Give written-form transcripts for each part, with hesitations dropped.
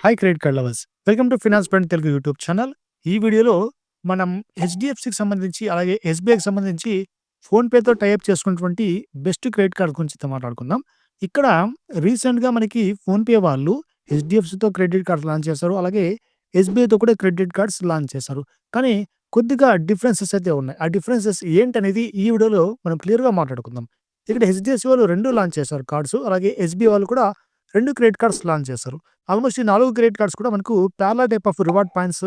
Hi credit card lovers, welcome to finance friend Telugu YouTube channel. ఈ వీడియోలో మనం హెచ్డిఎఫ్సికి సంబంధించి అలాగే ఎస్బీఐకి సంబంధించి ఫోన్పేతో టైఅప్ చేసుకున్నటువంటి బెస్ట్ క్రెడిట్ కార్డ్ గురించి అయితే మాట్లాడుకుందాం. ఇక్కడ రీసెంట్గా మనకి ఫోన్పే వాళ్ళు హెచ్డిఎఫ్సితో క్రెడిట్ కార్డ్స్ లాంచ్ చేశారు, అలాగే ఎస్బీఐతో కూడా క్రెడిట్ కార్డ్స్ లాంచ్ చేశారు. కానీ కొద్దిగా డిఫరెన్సెస్ అయితే ఉన్నాయి. ఆ డిఫరెన్సెస్ ఏంటనేది ఈ వీడియోలో మనం క్లియర్గా మాట్లాడుకుందాం. ఇక్కడ హెచ్డిఎఫ్సి వాళ్ళు రెండు లాంచ్ చేశారు కార్డ్స్, అలాగే ఎస్బీఐ వాళ్ళు కూడా రెండు క్రెడిట్ కార్డ్స్ లాంచ్ చేశారు. ఆల్మోస్ట్ ఈ 4 క్రెడిట్ కార్డ్స్ కూడా మనకు parallel type of reward points,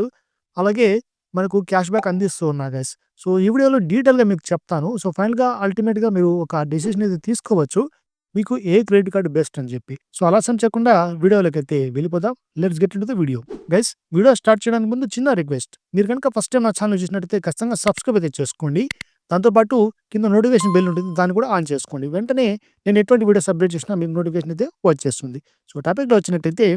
అలాగే మనకు క్యాష్ బ్యాక్ అందిస్తూ ఉన్నాయి గైస్. సో, ఈ వీడియోలో డీటెయిల్‌గా మీకు చెప్తాను. సో, ఫైనల్‌గా అల్టిమేట్‌గా మీరు ఒక డెసిషన్ అయితే తీసుకోవచ్చు. మీకు ఏ క్రెడిట్ కార్డ్ బెస్ట్ అని చెప్పి. సో, ఆలస్యం చేయకుండా వీడియోలోకైతే వెళ్ళిపోదాం. Let's get into the video. Guys, video start చేయడానికి ముందు చిన్న రిక్వెస్ట్. మీరు గనుక ఫస్ట్ టైమ్ నా ఛానెల్ చూసినట్టయితే ఖచ్చితంగా సబ్స్క్రైబ్ అయితే చేసుకోండి. దాంతో పాటు కింద నోటిఫికేషన్ బెల్ ఉంటుంది. దాన్ని కూడా ఆన్ చేసుకోండి. వెంటనే నేను ఎటువంటి వీడియోస్ అప్డేట్ చేసినా మీకు నోటిఫికేషన్ అయితే వచ్చేస్తుంది. సో, టాపిక్‌లో వచ్చినట్టయితే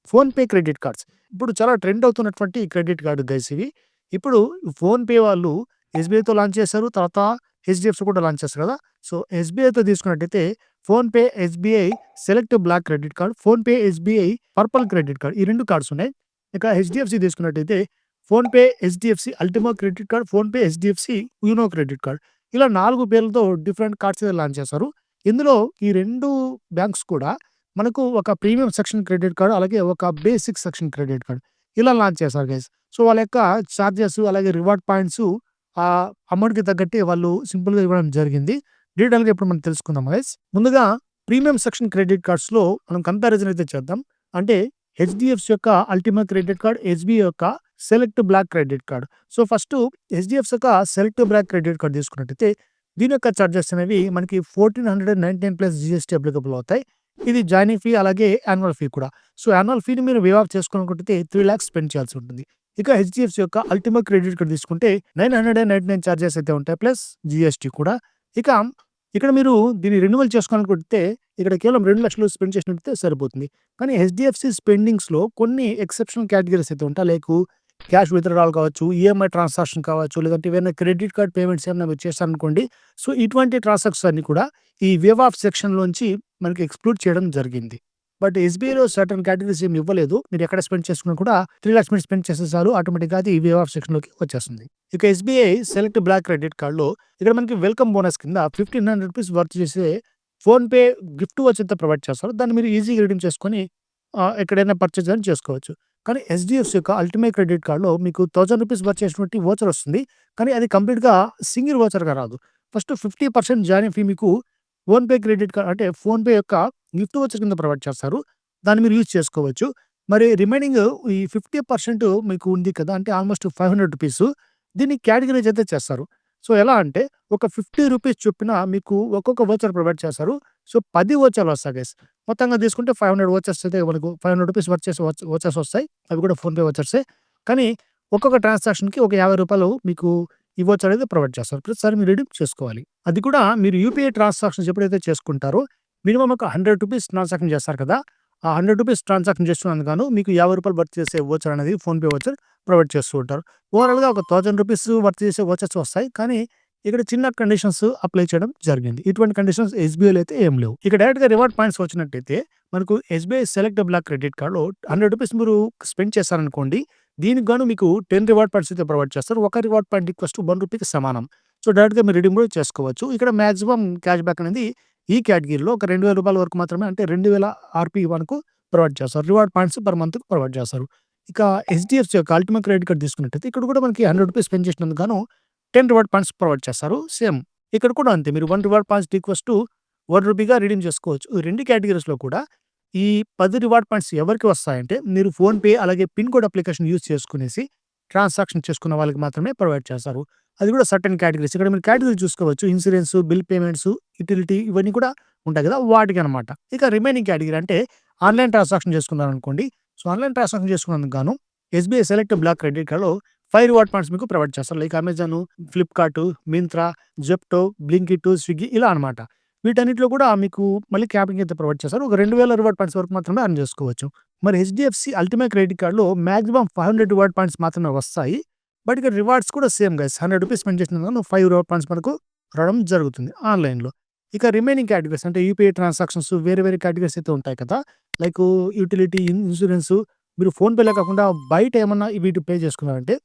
ఫోన్‌పే క్రెడిట్ కార్డ్స్. ఇప్పుడు చాలా ట్రెండ్ అవుతున్నటువంటి క్రెడిట్ కార్డ్ గైస్ ఇవి. ఇప్పుడు ఫోన్‌పే వాళ్ళు ఎస్‌బీఐతో లాంచ్ చేశారు. తర్వాత హెచ్‌డీఎఫ్‌సి కూడా లాంచ్ చేస్తారు కదా! సో, ఎస్‌బీఐతో తీసుకున్నట్టయితే PhonePe SBI select black credit card, PhonePe SBI Purple credit card, ఈ 2 కార్డ్స్ ఉన్నాయి. ఇక హెచ్‌డీఎఫ్‌సి తీసుకున్నట్టయితే PhonePe HDFC Ultimo credit card, PhonePe HDFC Uno credit card. ఇలా 4 పేర్లతో డిఫరెంట్ కార్డ్స్ అయితే లాంచ్ చేశారు. ఇందులో ఈ 2 బ్యాంక్స్ కూడా మనకు ఒక ప్రీమియం సెక్షన్ క్రెడిట్ కార్డ్, అలాగే ఒక బేసిక్ సెక్షన్ క్రెడిట్ కార్డ్ ఇలా లాంచ్ చేశారు గైస్. సో, వాళ్ళ యొక్క చార్జెస్ అలాగే రివార్డ్ పాయింట్స్ అమౌంట్‌కి తగ్గట్టే వాళ్ళు సింపుల్‌గా ఇవ్వడం జరిగింది. డీటెయిల్‌గా ఇప్పుడు మనం తెలుసుకుందాం గైస్. ముందుగా ప్రీమియం సెక్షన్ క్రెడిట్ కార్డ్స్‌లో మనం కంపారిజన్ అయితే చేద్దాం. అంటే హెచ్‌డీఎఫ్‌సి యొక్క అల్టిమా క్రెడిట్ కార్డ్, ఎస్‌బీఐ యొక్క Select black credit card. So, first HDFC యొక్క సెలెక్ట్ బ్లాక్ క్రెడిట్ కార్డ్ తీసుకున్నట్టయితే దీని యొక్క చార్జెస్ అనేవి మనకి 1499 ప్లస్ జీఎస్టీ అప్లికబుల్ అవుతాయి. ఇది జాయినింగ్ ఫీ అలాగే యాన్యువల్ ఫీ కూడా. సో, యాన్యువల్ ఫీని మీరు వేవ్ ఆఫ్ చేసుకోవాలనుకుంటే 3 లాక్స్ స్పెండ్ చేయాల్సి ఉంటుంది. ఇక హెచ్‌డీఎఫ్‌సి యొక్క అల్టిమా క్రెడిట్ కార్డ్ తీసుకుంటే 999 చార్జెస్ అయితే ఉంటాయి, ప్లస్ జీఎస్టీ కూడా. ఇక ఇక్కడ మీరు దీన్ని రెన్యువల్ చేసుకోవాలనుకుంటే ఇక్కడ కేవలం 2,00,000 స్పెండ్ చేసినట్టయితే సరిపోతుంది. కానీ హెచ్‌డీఎఫ్‌సి స్పెండింగ్స్‌లో కొన్ని ఎక్సెప్షనల్ కేటగిరీస్ అయితే ఉంటాయి. లైక్ క్యాష్ విత్‌డ్రాయల్ కావచ్చు, ఈఎంఐ ట్రాన్సాక్షన్ కావచ్చు, లేదంటే ఏవైనా క్రెడిట్ కార్డ్ పేమెంట్స్ ఏమైనా మీరు చేశారనుకోండి. సో, ఇటువంటి ట్రాన్సాక్షన్స్ అన్నీ కూడా ఈ వేవ్ ఆఫ్ సెక్షన్‌లోంచి మనకి ఎక్స్‌క్లూడ్ చేయడం జరిగింది. బట్ ఎస్‌బీఐలో సర్టెన్ కేటగిరీస్ ఏమి ఇవ్వలేదు. మీరు ఎక్కడ స్పెండ్ చేసుకున్నా కూడా 3,00,000 మీరు స్పెండ్ చేస్తే చాలు, ఆటోమేటిక్‌గా అది వేవ్ ఆఫ్ సెక్షన్‌లోకి వచ్చేస్తుంది. ఇక ఎస్‌బీఐ సెలెక్ట్ బ్లాక్ క్రెడిట్ కార్డ్‌లో ఇక్కడ మనకి వెల్కమ్ బోనస్ కింద ₹1,500 వర్త్ చేసే ఫోన్‌పే గిఫ్ట్ వౌచర్ అయితే ప్రొవైడ్ చేస్తారు. దాన్ని మీరు ఈజీగా రిడీమ్ చేసుకొని ఎక్కడైనా పర్చేజ్ అని చేసుకోవచ్చు. కానీ హెచ్‌డీఎఫ్‌సి యొక్క అల్టిమేట్ క్రెడిట్ కార్డ్‌లో మీకు ₹1,000 వర్త్ చేసినటువంటి వౌచర్ వస్తుంది. కానీ అది కంప్లీట్‌గా సింగిల్ వౌచర్‌గా రాదు. ఫస్ట్ 50% జాయినింగ్ ఫీ మీకు ఫోన్‌పే క్రెడిట్ కార్డ్ అంటే ఫోన్‌పే యొక్క గిఫ్ట్ వౌచర్ కింద ప్రొవైడ్ చేస్తారు. దాన్ని మీరు యూజ్ చేసుకోవచ్చు. మరి రిమైనింగ్ ఈ 50% మీకు ఉంది కదా! అంటే ఆల్మోస్ట్ ₹500 దీన్ని కేటగరైజ్ అయితే చేస్తారు. సో, ఎలా అంటే ఒక ₹50 చొప్పున మీకు ఒక్కొక్క వౌచర్ ప్రొవైడ్ చేస్తారు. సో, 10 వౌచర్‌లు వస్తాయి గైస్. మొత్తంగా తీసుకుంటే 500 వౌచర్స్ అయితే మనకు ₹500 వర్త్ చేసే వౌచర్స్ వస్తాయి. అవి కూడా ఫోన్‌పే వౌచర్సే. కానీ ఒక్కొక్క ట్రాన్సాక్షన్‌కి ఒక ₹50 మీకు ఈ వౌచర్ అనేది ప్రొవైడ్ చేస్తారు. ప్రతిసారి మీరు రిడీమ్ చేసుకోవాలి. అది కూడా మీరు యూపీఐ ట్రాన్సాక్షన్స్ ఎప్పుడైతే చేసుకుంటారో మినిమమ్ ఒక ₹100 ట్రాన్సాక్షన్ చేస్తారు కదా! ఆ ₹100 ట్రాన్సాక్షన్ చేస్తున్నందుకు గాను మీకు ₹50 వర్త్ చేసే వౌచర్ అనేది ఫోన్‌పే వౌచర్ ప్రొవైడ్ చేస్తూ ఉంటారు. ఓవరాల్‌గా ఒక ₹1,000 వర్త్ చేసే వౌచర్స్ వస్తాయి. కానీ ఇక్కడ చిన్న కండిషన్స్ అప్లై చేయడం జరిగింది. ఇటువంటి కండిషన్స్ ఎస్‌బీఐలో అయితే ఏం లేవు. ఇక డైరెక్ట్‌గా రివార్డ్ పాయింట్స్ వచ్చినట్టయితే మనకు ఎస్‌బీఐ సెలెక్ట్ బ్లాక్ క్రెడిట్ కార్డ్‌లో ₹100 మీరు స్పెండ్ చేశారనుకోండి. దీనికి గాను మీకు 10 రివార్డ్ పాయింట్స్ అయితే ప్రొవైడ్ చేస్తారు. ఒక రివార్డ్ పాయింట్ ఈక్వల్స్ టు ₹1 సమానం. సో, డైరెక్ట్‌గా మీరు రిడీమ్ కూడా చేసుకోవచ్చు. ఇక్కడ మాక్సిమం క్యాష్ బ్యాక్ అనేది ఈ కేటగిరీలో ఒక ₹2,000 వరకు మాత్రమే, అంటే 2,000 ఆర్‌పీ వరకు ప్రొవైడ్ చేస్తారు. రివార్డ్ పాయింట్స్ పర్ మంత్‌కి ప్రొవైడ్ చేస్తారు. ఇక హెచ్‌డీఎఫ్‌సి యొక్క అల్టిమా క్రెడిట్ కార్డ్ తీసుకున్నట్టయితే ఇక్కడ కూడా మనకి ₹100 స్పెండ్ చేసినందుకు గాను 10 రివార్డ్ పాయింట్స్ ప్రొవైడ్ చేస్తారు. సేమ్ ఇక్కడ కూడా అంతే. మీరు 1 రివార్డ్ పాయింట్స్ ఈక్వల్స్ టు ₹1గా రిడీమ్ చేసుకోవచ్చు. ఈ 2 కేటగిరీస్‌లో కూడా ఈ 10 రివార్డ్ పాయింట్స్ ఎవరికి వస్తాయంటే మీరు ఫోన్‌పే అలాగే పిన్ కోడ్ అప్లికేషన్ యూజ్ చేసుకునేసి ట్రాన్సాక్షన్ చేసుకున్న వాళ్ళకి మాత్రమే ప్రొవైడ్ చేస్తారు. అది కూడా సర్టెన్ కేటగిరీస్. ఇక్కడ మీరు కేటగిరీ చూసుకోవచ్చు. ఇన్స్యూరెన్స్, బిల్ పేమెంట్స్, యుటిలిటీ ఇవన్నీ కూడా ఉంటాయి కదా! వాటికనమాట. ఇక రిమైనింగ్ కేటగిరీ అంటే ఆన్‌లైన్ ట్రాన్సాక్షన్ చేసుకున్నారనుకోండి. సో, ఆన్‌లైన్ ట్రాన్సాక్షన్ చేసుకున్నందుకు గాను ఎస్‌బీఐ సెలెక్ట్ బ్లాక్ క్రెడిట్ కార్డ్‌లో 5 రివార్డ్ పాయింట్స్ మీకు ప్రొవైడ్ చేస్తారు. Like Amazon, Flipkart, Myntra, Zepto, Blinkit, Swiggy ఇలా అనమాట. వీటన్నిటిలో కూడా మీకు మళ్ళీ క్యాపింగ్ అయితే ప్రొవైడ్ చేస్తారు. ఒక 2,000 రివార్డ్ పాయింట్స్ వరకు మాత్రమే ఎర్న్ చేసుకోవచ్చు. మరి హెచ్‌డీఎఫ్‌సి అల్టిమేట్ క్రెడిట్ కార్డ్‌లో మాక్సిమం 500 రివార్డ్ పాయింట్స్ మాత్రమే వస్తాయి. బట్ ఇక్కడ రివార్డ్స్ కూడా సేమ్ గైస్. ₹100 స్పెండ్ చేసినందుకు 5 రివార్డ్ పాయింట్స్ మనకు రావడం జరుగుతుంది ఆన్‌లైన్‌లో. ఇక రిమైనింగ్ కేటగిరీస్ అంటే యూపీఐ ట్రాన్సాక్షన్స్ వేరే వేరే కేటగిరీస్ అయితే ఉంటాయి కదా! లైకు యుటిలిటీ, ఇన్స్యూరెన్సు, మీరు ఫోన్‌పేలో కాకుండా బయట ఏమన్నా వీటి పే చేసుకున్నారంటే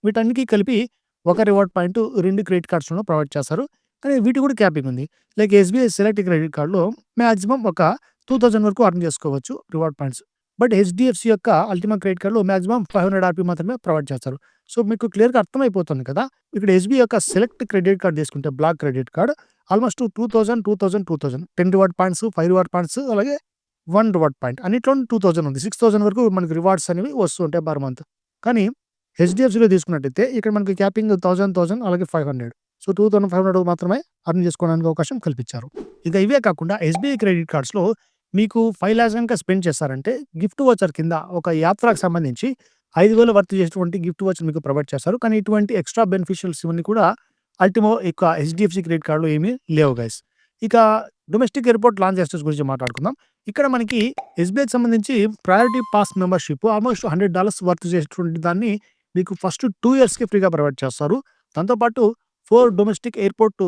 వీటన్నిటికి కలిపి ఒక రివార్డ్ పాయింట్ 2 క్రెడిట్ కార్డ్స్‌లో ప్రొవైడ్ చేస్తారు. కానీ వీటికి కూడా క్యాపింగ్ ఉంది. లైక్ ఎస్‌బీఐ సెలెక్ట్ క్రెడిట్ కార్డ్‌లో మాక్సిమం ఒక 2000 వరకు ఎర్న్ చేసుకోవచ్చు రివార్డ్ పాయింట్స్. బట్ హెచ్‌డీఎఫ్‌సీ యొక్క అల్టిమా క్రెడిట్ కార్డ్‌లో మాక్సిమం 500 ఆర్‌పీ మాత్రమే ప్రొవైడ్ చేస్తారు. సో, మీకు క్లియర్‌గా అర్థమైపోతుంది కదా! ఇక్కడ ఎస్‌బీఐ యొక్క సెలెక్ట్ క్రెడిట్ కార్డ్ తీసుకుంటే Black credit card almost 2000, 2000, 2000 10 reward points, 5 reward points అలాగే 1 రివార్డ్ పాయింట్ అన్నిట్లోనూ 2000 ఉంది. 6000 వరకు మనకు రివార్డ్స్ అనేవి వస్తూ ఉంటాయి పర్ మంత్. కానీ హెచ్‌డీఎఫ్‌సీలో తీసుకున్నట్టయితే ఇక్కడ మనకి క్యాపింగ్ 1000 అలాగే 500. సో, 2500 మాత్రమే ఎర్న్ చేసుకోవడానికి అవకాశం కల్పించారు. ఇక ఇవే కాకుండా ఎస్‌బీఐ క్రెడిట్ కార్డ్స్‌లో మీకు 5,00,000 గనుక స్పెండ్ చేశారంటే గిఫ్ట్ వోచర్ కింద ఒక యాత్రకు సంబంధించి 5,000 వర్త్ చేసేటువంటి గిఫ్ట్ వోచర్ మీకు ప్రొవైడ్ చేస్తారు. కానీ ఇటువంటి ఎక్స్‌ట్రా బెనిఫిషియల్స్ ఇవన్నీ కూడా అల్టిమో యొక్క హెచ్‌డీఎఫ్‌సీ క్రెడిట్ కార్డ్‌లో ఏమీ లేవు గైస్. ఇక డొమెస్టిక్ ఎయిర్‌పోర్ట్ లాంచ్ యాక్సెస్ గురించి మాట్లాడుకుందాం. ఇక్కడ మనకి ఎస్‌బీఐకి సంబంధించి priority pass membership almost $100 worth చేసేటువంటి దాన్ని మీకు ఫస్ట్ 2 ఇయర్స్‌కి ఫ్రీగా ప్రొవైడ్ చేస్తారు. దాంతో పాటు 4 డొమెస్టిక్ ఎయిర్‌పోర్ట్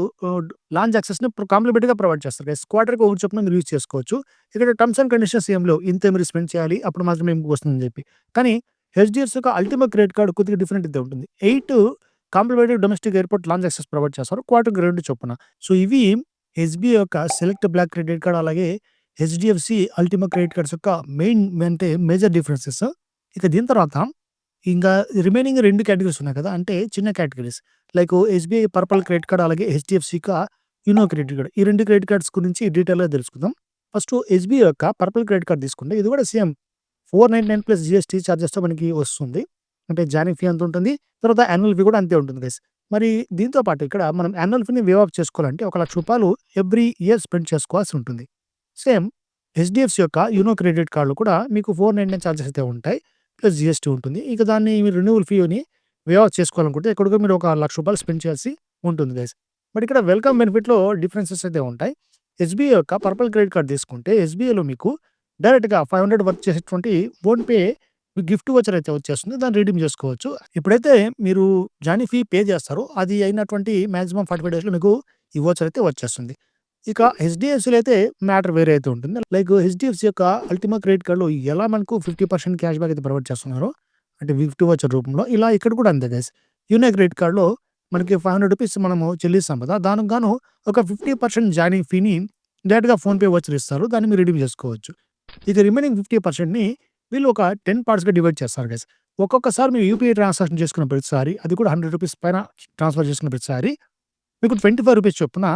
లాంచ్ యాక్సెస్‌ని కాంప్లిమెంటరీగా ప్రొవైడ్ చేస్తారు గైస్. క్వార్టర్‌కి ఒకటి చొప్పున మీరు యూజ్ చేసుకోవచ్చు. ఇక్కడ టర్మ్స్ అండ్ కండిషన్స్ ఏం లేవు. ఇంతే మీరు స్పెండ్ చేయాలి. అప్పుడు మాత్రమే మీకు వస్తుందని చెప్పి. కానీ హెచ్‌డీఎఫ్‌సీ యొక్క అల్టిమా క్రెడిట్ కార్డ్ కొద్దిగా డిఫరెంట్ అయితే ఉంటుంది. 8 complimentary domestic airport lounge access provide చేస్తారు. క్వార్టర్‌కి 2 చొప్పున. సో, ఇవి ఎస్‌బీఐ యొక్క సెలెక్ట్ బ్లాక్ క్రెడిట్ కార్డ్ అలాగే హెచ్‌డీఎఫ్‌సీ అల్టిమా క్రెడిట్ కార్డ్స్ యొక్క అంటే మేజర్ డిఫరెన్సెస్. ఇక దీని తర్వాత ఇంకా రిమైనింగ్ 2 కేటగరీస్ ఉన్నాయి కదా! అంటే చిన్న categories. Like SBI purple credit card అలాగే హెచ్‌డీఎఫ్‌సీ యునో క్రెడిట్ కార్డ్. ఈ 2 క్రెడిట్ కార్డ్స్ గురించి డీటెయిల్‌గా తెలుసుకుందాం. ఫస్ట్ ఎస్‌బీఐ యొక్క పర్పల్ క్రెడిట్ కార్డ్ తీసుకుంటే ఇది కూడా సేమ్ 499 ప్లస్ జీఎస్టీ చార్జెస్‌తో మనకి వస్తుంది. అంటే జాయినింగ్ ఫీ ఎంత ఉంటుంది. తర్వాత యాన్యువల్ ఫీ కూడా అంతే ఉంటుంది గైస్. మరి దీంతో పాటు ఇక్కడ మనం యాన్యువల్ ఫీని వేవ్ ఆఫ్ చేసుకోవాలంటే ఒక రూ. 1,00,000 ఎవ్రీ ఇయర్ స్పెండ్ చేసుకోవాల్సి ఉంటుంది. సేమ్ హెచ్‌డీఎఫ్‌సీ యొక్క యునో క్రెడిట్ కార్డ్‌లో కూడా మీకు 499 చార్జెస్ అయితే ఉంటాయి. ప్లస్ జీఎస్టీ ఉంటుంది. ఇక దాన్ని మీరు రెన్యువల్ ఫీని వేవ్ ఆఫ్ చేసుకోవాలనుకుంటే ఎక్కడికో మీరు ఒక రూ. 1,00,000 స్పెండ్ చేయాల్సి ఉంటుంది గైస్. బట్ ఇక్కడ వెల్కమ్ బెనిఫిట్‌లో డిఫరెన్సెస్ అయితే ఉంటాయి. ఎస్‌బీఐ యొక్క పర్పల్ క్రెడిట్ కార్డ్ తీసుకుంటే ఎస్‌బీఐలో మీకు డైరెక్ట్‌గా 500 వర్త్ చేసేటువంటి ఫోన్‌పే గిఫ్ట్ వోచర్ అయితే వచ్చేస్తుంది. దాన్ని రిడీమ్ చేసుకోవచ్చు. ఎప్పుడైతే మీరు జాయినింగ్ ఫీ పే చేస్తారో అది అయినటువంటి మాక్సిమం 45 డేస్‌లో మీకు ఈ వోచర్ అయితే వచ్చేస్తుంది. ఇక హెచ్‌డీఎఫ్‌సీలో అయితే మ్యాటర్ వేరే అయితే ఉంటుంది. లైక్ హెచ్‌డీఎఫ్‌సీ యొక్క అల్టిమా క్రెడిట్ కార్డ్‌లో ఎలా మనకు 50% క్యాష్ బ్యాక్ అయితే ప్రొవైడ్ చేస్తున్నారో అంటే గిఫ్ట్ వోచర్ రూపంలో ఇలా ఇక్కడ కూడా అంతే గైస్. యూనో క్రెడిట్ కార్డ్‌లో మనకి ₹500 మనము చెల్లిస్తాం కదా! దానికి గాను ఒక 50% జాయినింగ్ ఫీని డైరెక్ట్‌గా ఫోన్‌పే వోచర్ ఇస్తారు. దాన్ని మీరు రిడీమ్ చేసుకోవచ్చు. ఇక రిమైనింగ్ 50%ని వీళ్ళు ఒక 10 పార్ట్స్‌గా డివైడ్ చేస్తారు గైస్. ఒక్కొక్కసారి మీరు యూపీఐ ట్రాన్సాక్షన్ చేసుకున్న ప్రతిసారి అది కూడా ₹100 పైన ట్రాన్స్‌ఫర్ చేసుకున్న ప్రతిసారి మీకు ₹25 చొప్పున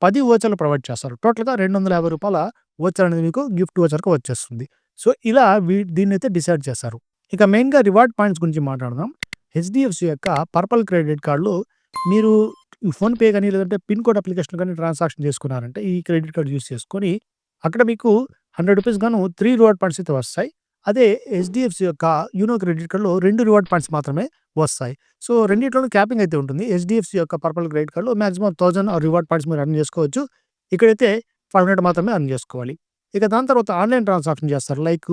10 వోచర్‌లు ప్రొవైడ్ చేస్తారు. టోటల్‌గా ₹250 వోచర్ అనేది మీకు గిఫ్ట్ వోచర్‌గా వచ్చేస్తుంది. సో, ఇలా దీన్నైతే డిసైడ్ చేశారు. ఇక మెయిన్‌గా రివార్డ్ పాయింట్స్ గురించి మాట్లాడదాం. హెచ్‌డీఎఫ్‌సీ యొక్క పర్పల్ క్రెడిట్ కార్డ్‌లో మీరు ఫోన్‌పే గాని లేదంటే పిన్ కోడ్ అప్లికేషన్ గాని ట్రాన్సాక్షన్ చేసుకున్నారంటే ఈ క్రెడిట్ కార్డ్ యూజ్ చేసుకొని అక్కడ మీకు ₹100 గాను 3 రివార్డ్ పాయింట్స్ అయితే వస్తాయి. అదే హెచ్‌డీఎఫ్‌సీ యొక్క యూనో క్రెడిట్ కార్డ్‌లో 2 రివార్డ్ పాయింట్స్ మాత్రమే వస్తాయి. సో, రెండిట్లోనూ క్యాపింగ్ అయితే ఉంటుంది. హెచ్‌డీఎఫ్‌సీ యొక్క పర్పల్ క్రెడిట్ కార్డ్‌లో మాక్సిమం 1000 రివార్డ్ పాయింట్స్ మీరు ఎర్న్ చేసుకోవచ్చు. ఇక్కడైతే 500 మాత్రమే ఎర్న్ చేసుకోవాలి. ఇక దాని తర్వాత ఆన్‌లైన్ ట్రాన్సాక్షన్ చేస్తారు. లైక్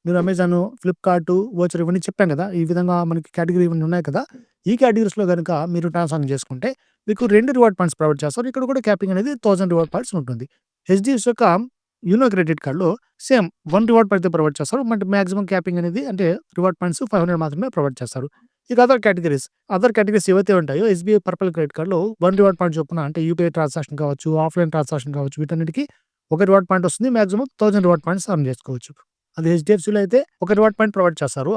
మీరు అమెజాన్, ఫ్లిప్‌కార్ట్, వోచర్ ఇవన్నీ చెప్పాను కదా! ఈ విధంగా మనకి కేటగరీ ఇవన్నీ ఉన్నాయి కదా! ఈ కేటగరీస్‌లో గనుక మీరు ట్రాన్సాక్షన్ చేసుకుంటే మీకు 2 రివార్డ్ పాయింట్స్ ప్రొవైడ్ చేస్తారు. ఇక్కడ కూడా క్యాపింగ్ అనేది 1000 రివార్డ్ పాయింట్స్ ఉంటుంది. హెచ్‌డీఎఫ్‌సీ యొక్క యూనో క్రెడిట్ కార్డ్‌లో సేమ్ 1 రివార్డ్ పాయింట్ అయితే ప్రొవైడ్ చేస్తారు. బట్ మాక్సిమం క్యాపింగ్ అనేది అంటే రివార్డ్ పాయింట్స్ 500 మాత్రమే ప్రొవైడ్ చేస్తారు. ఇక అదర్ కేటగరీస్ ఏవైతే ఉంటాయో ఎస్‌బీఐ పర్పల్ క్రెడిట్ కార్డ్‌లో 1 రివార్డ్ పాయింట్ చొప్పున అంటే యూపీఐ ట్రాన్సాక్షన్ కావచ్చు, ఆఫ్‌లైన్ ట్రాన్సాక్షన్ కావచ్చు వీటన్నిటికి ఒక రివార్డ్ పాయింట్ వస్తుంది. మాక్సిమం 1000 రివార్డ్ పాయింట్స్ ఎర్న్ చేసుకోవచ్చు. అదే హెచ్‌డీఎఫ్‌సీలో అయితే ఒక రివార్డ్ పాయింట్ ప్రొవైడ్ చేస్తారు.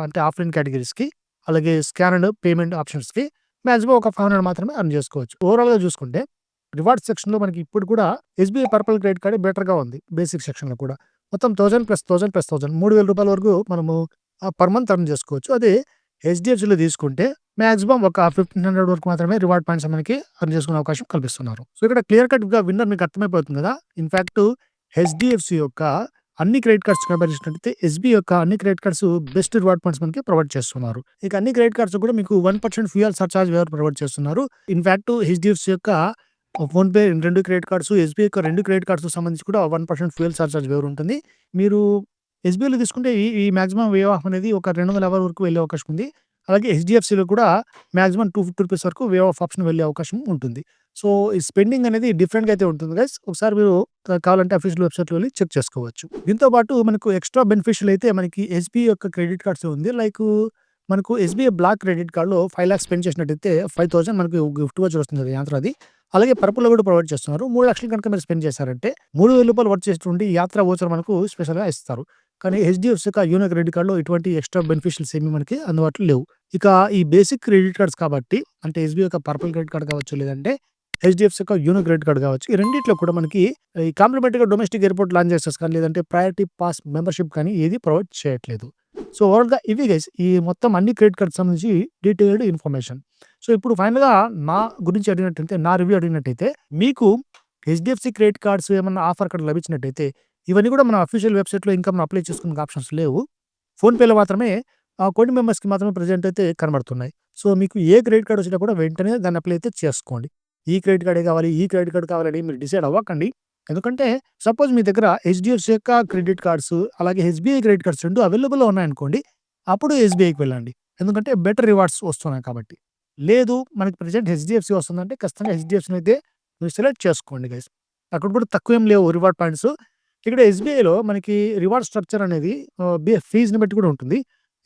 అంటే ఆఫ్‌లైన్ కేటగరీస్‌కి అలాగే స్కానర్డ్ పేమెంట్ ఆప్షన్స్‌కి మాక్సిమం ఒక 500 మాత్రమే ఎర్న్ చేసుకోవచ్చు. ఓవరాల్‌గా చూసుకుంటే రివార్డ్ సెక్షన్‌లో మనకి ఇప్పుడు కూడా ఎస్‌బీఐ పర్పల్ క్రెడిట్ కార్డే బెటర్‌గా ఉంది. బేసిక్ సెక్షన్‌లో కూడా. మొత్తం 1000 ప్లస్ 1000 ప్లస్ 1000 ₹3,000 వరకు మనము పర్ మంత్ ఎర్న్ చేసుకోవచ్చు. అదే హెచ్‌డీఎఫ్‌సీలో తీసుకుంటే మాక్సిమం ఒక 1500 వరకు మాత్రమే రివార్డ్ పాయింట్స్ మనకి ఎర్న్ చేసుకునే అవకాశం కల్పిస్తున్నారు. సో, ఇక్కడ క్లియర్ కట్‌గా విన్నర్ మీకు అర్థమైపోతుంది కదా! ఇన్‌ఫాక్ట్ హెచ్‌డీఎఫ్‌సీ యొక్క అన్ని క్రెడిట్ కార్డ్స్ కంపేర్ చేసినట్టయితే ఎస్‌బీఐ యొక్క అన్ని credit cards best reward points మనకి ప్రొవైడ్ చేస్తున్నారు. ఇక అన్ని క్రెడిట్ కార్డ్స్ కూడా మీకు 1% ఫ్యూయల్ సర్చార్జ్ వేవర్ ప్రొవైడ్ చేస్తున్నారు. ఇన్‌ఫాక్ట్ హెచ్‌డీఎఫ్‌సీ యొక్క ఫోన్‌పే 2 క్రెడిట్ కార్డ్స్, ఎస్‌బీఐ యొక్క 2 క్రెడిట్ కార్డ్స్‌కి సంబంధించి కూడా 1% ఫ్యూయల్ సర్చార్జ్ వేవర్ ఉంటుంది. మీరు ఎస్‌బీఐలో తీసుకుంటే ఈ ఈ మాక్సిమం వేవ్ ఆఫ్ అనేది ఒక $250 వరకు వెళ్ళే అవకాశం ఉంది. అలాగే హెచ్‌డీఎఫ్‌సీలో కూడా మాక్సిమం ₹250 వరకు వేవ్ ఆఫ్ ఆప్షన్ వెళ్ళే అవకాశం ఉంటుంది. సో, ఈ స్పెండింగ్ అనేది డిఫరెంట్‌గా అయితే ఉంటుంది గైస్. ఒకసారి మీరు కావాలంటే అఫీషియల్ వెబ్‌సైట్‌లో వెళ్లి చెక్ చేసుకోవచ్చు. దీంతో పాటు మనకు ఎక్స్‌ట్రా బెనిఫిషియల్ అయితే మనకి ఎస్‌బీఐ యొక్క క్రెడిట్ కార్డ్స్ ఉంది. మనకు ఎస్‌బీఐ బ్లాక్ క్రెడిట్ కార్డ్‌లో 5,00,000 స్పెండ్ చేసినట్టయితే 5,000 మనకు గిఫ్ట్ వోచర్ వస్తుంది అది యాత్ర అది. అలాగే పర్పుల్‌లో కూడా ప్రొవైడ్ చేస్తున్నారు. 3,00,000 కనుక మీరు స్పెండ్ చేశారంటే రూ. 3,000 వర్త్ చేసేటువంటి యాత్రా వోచర్ మనకు స్పెషల్‌గా ఇస్తారు. కానీ హెచ్‌డీఎఫ్‌సీ యొక్క యూనో క్రెడిట్ కార్డ్‌లో ఎటువంటి ఎక్స్‌ట్రా బెనిఫిషియల్స్ ఏమి మనకి అందుబాటులో లేవు. ఇక ఈ బేసిక్ క్రెడిట్ కార్డ్స్ కాబట్టి అంటే ఎస్‌బీఐ యొక్క పర్పుల్ క్రెడిట్ కార్డ్ కావచ్చు, లేదంటే హెచ్‌డీఎఫ్‌సీ యొక్క యూనో క్రెడిట్ కార్డ్ కావచ్చు. ఈ రెండిట్లో కూడా మనకి ఈ కాంప్లిమెంటరీగా డొమెస్టిక్ ఎయిర్‌పోర్ట్ లాంచ్ యాక్సెస్ కానీ, లేదంటే ప్రయారిటీ పాస్ మెంబర్‌షిప్ కానీ ఏది ప్రొవైడ్ చేయట్లేదు. సో, ఓవరాల్‌గా ఇవి గైస్ ఈ మొత్తం అన్ని క్రెడిట్ కార్డ్స్ సంబంధించి డీటెయిల్డ్ ఇన్ఫర్మేషన్. సో, ఇప్పుడు ఫైనల్‌గా నా గురించి అడిగినట్టయితే, నా రివ్యూ అడిగినట్టయితే, మీకు హెచ్‌డీఎఫ్‌సీ క్రెడిట్ కార్డ్స్ ఏమన్నా ఆఫర్ అక్కడ లభించినట్టయితే, ఇవన్నీ కూడా మన అఫీషియల్ వెబ్‌సైట్‌లో ఇంకా మనం అప్లై చేసుకునే ఆప్షన్స్ లేవు. ఫోన్‌పేలో మాత్రమే కొన్ని మెంబర్స్‌కి మాత్రమే ప్రెజెంట్ అయితే కనబడుతున్నాయి. సో, మీకు ఏ క్రెడిట్ కార్డ్ వచ్చినా కూడా వెంటనే దాన్ని అప్లై అయితే చేసుకోండి. ఈ క్రెడిట్ కార్డే కావాలి, ఈ క్రెడిట్ కార్డ్ కావాలని మీరు డిసైడ్ అవ్వకండి. ఎందుకంటే సపోజ్ మీ దగ్గర హెచ్‌డీఎఫ్‌సీ యొక్క క్రెడిట్ కార్డ్స్, అలాగే ఎస్‌బీఐ క్రెడిట్ కార్డ్స్ 2 అవైలబుల్‌లో ఉన్నాయనుకోండి. అప్పుడు ఎస్‌బీఐకి వెళ్ళండి. ఎందుకంటే బెటర్ రివార్డ్స్ వస్తున్నాయి కాబట్టి. లేదు మనకి ప్రెజెంట్ హెచ్‌డీఎఫ్‌సీ వస్తుందంటే ఖచ్చితంగా హెచ్‌డీఎఫ్‌సీని అయితే మీరు సెలెక్ట్ చేసుకోండి గైస్. అక్కడ కూడా తక్కువేం లేవు రివార్డ్ పాయింట్స్. ఇక్కడ ఎస్‌బీఐలో మనకి రివార్డ్ స్ట్రక్చర్ అనేది ఫీజ్‌ని బట్టి కూడా ఉంటుంది.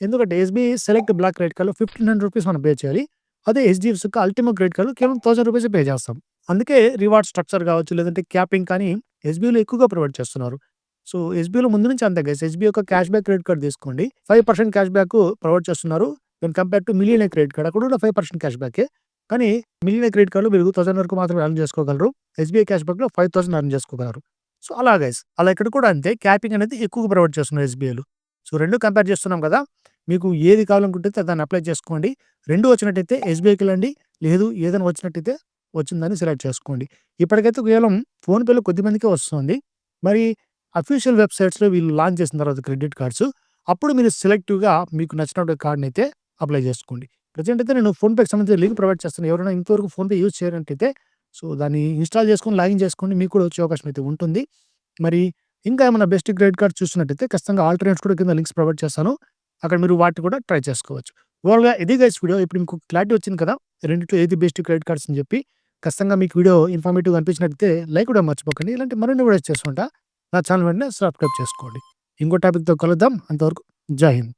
ఎందుకంటే ఎస్‌బీఐ సెలెక్ట్ బ్లాక్ క్రెడిట్ కార్డ్‌లో రూ. 1,500 మనం పే చేయాలి. అదే హెచ్‌డీఎఫ్‌సీ యొక్క అల్టిమా క్రెడిట్ కార్డ్‌లో కేవలం రూ. 1,000 పే చేస్తాం. అందుకే రివార్డ్ స్ట్రక్చర్ కావచ్చు, లేదంటే క్యాపింగ్ కానీ ఎస్‌బీఐలో ఎక్కువగా ప్రొవైడ్ చేస్తున్నారు. సో, ఎస్‌బీఐలో ముందు నుంచి అంతే గైస్. ఎస్‌బీఐ యొక్క క్యాష్ బ్యాక్ క్రెడిట్ కార్డ్ తీసుకోండి. 5% క్యాష్ బ్యాక్ ప్రొవైడ్ చేస్తున్నారు. When compare to millionaire credit card అక్కడ కూడా 5% క్యాష్ బ్యాకే. కానీ మిలియనియర్ క్రెడిట్ కార్డ్‌లో మీరు 1000 వరకు మాత్రమే ఎర్న్ చేసుకోగలరు. ఎస్‌బీఐ క్యాష్ బ్యాక్‌లో 5,000 ఎర్న్ చేసుకోగలరు. సో, అలా గైస్. అలా ఇక్కడ కూడా అంతే క్యాపింగ్ అనేది ఎక్కువగా ప్రొవైడ్ చేస్తున్నారు ఎస్‌బీఐలో. సో, 2 కంపేర్ చేస్తున్నాం కదా! మీకు ఏది కావాలనుకుంటే దాన్ని అప్లై చేసుకోండి. 2 వచ్చినట్టయితే ఎస్‌బీఐకెళ్ళండి. లేదు ఏదైనా వచ్చినట్టయితే వచ్చిందని సెలెక్ట్ చేసుకోండి. ఇప్పటికైతే కేవలం ఫోన్‌పేలో కొద్ది మందికే వస్తుంది. మరి అఫీషియల్ వెబ్‌సైట్స్‌లో వీళ్ళు లాంచ్ చేసిన తర్వాత క్రెడిట్ కార్డ్స్ అప్పుడు మీరు సెలెక్టివ్‌గా మీకు నచ్చినటువంటి కార్డ్‌నైతే అప్లై చేసుకోండి. ప్రెజెంట్ అయితే నేను ఫోన్‌పేకి సంబంధించిన లింక్ ప్రొవైడ్ చేస్తాను. ఎవరైనా ఇంతవరకు ఫోన్‌పే యూజ్ చేయనట్టయితే సో, దాన్ని ఇన్‌స్టాల్ చేసుకొని లాగిన్ చేసుకోండి. మీకు కూడా వచ్చే అవకాశం అయితే ఉంటుంది. మరి ఇంకా ఏమైనా బెస్ట్ క్రెడిట్ కార్డ్ చూస్తున్నట్టయితే ఖచ్చితంగా ఆల్టర్‌నేట్స్ కూడా కింద లింక్స్ ప్రొవైడ్ చేస్తాను. అక్కడ మీరు వాటిని కూడా ట్రై చేసుకోవచ్చు. ఓవరాల్‌గా ఇది గైస్ వీడియో. ఇప్పుడు మీకు క్లారిటీ వచ్చింది కదా! రెండిట్లో ఏది బెస్ట్ క్రెడిట్ కార్డ్స్ అని చెప్పి. ఖచ్చితంగా మీకు వీడియో ఇన్ఫర్మేటివ్‌గా అనిపించినట్టయితే లైక్ కూడా మర్చిపోకండి. ఇలాంటి మరిన్ని వీడియోస్ చేస్తుంటా. నా ఛానల్ వెంటనే సబ్స్క్రైబ్ చేసుకోండి. ఇంకో టాపిక్‌తో కలుద్దాం. అంతవరకు జై హింద్.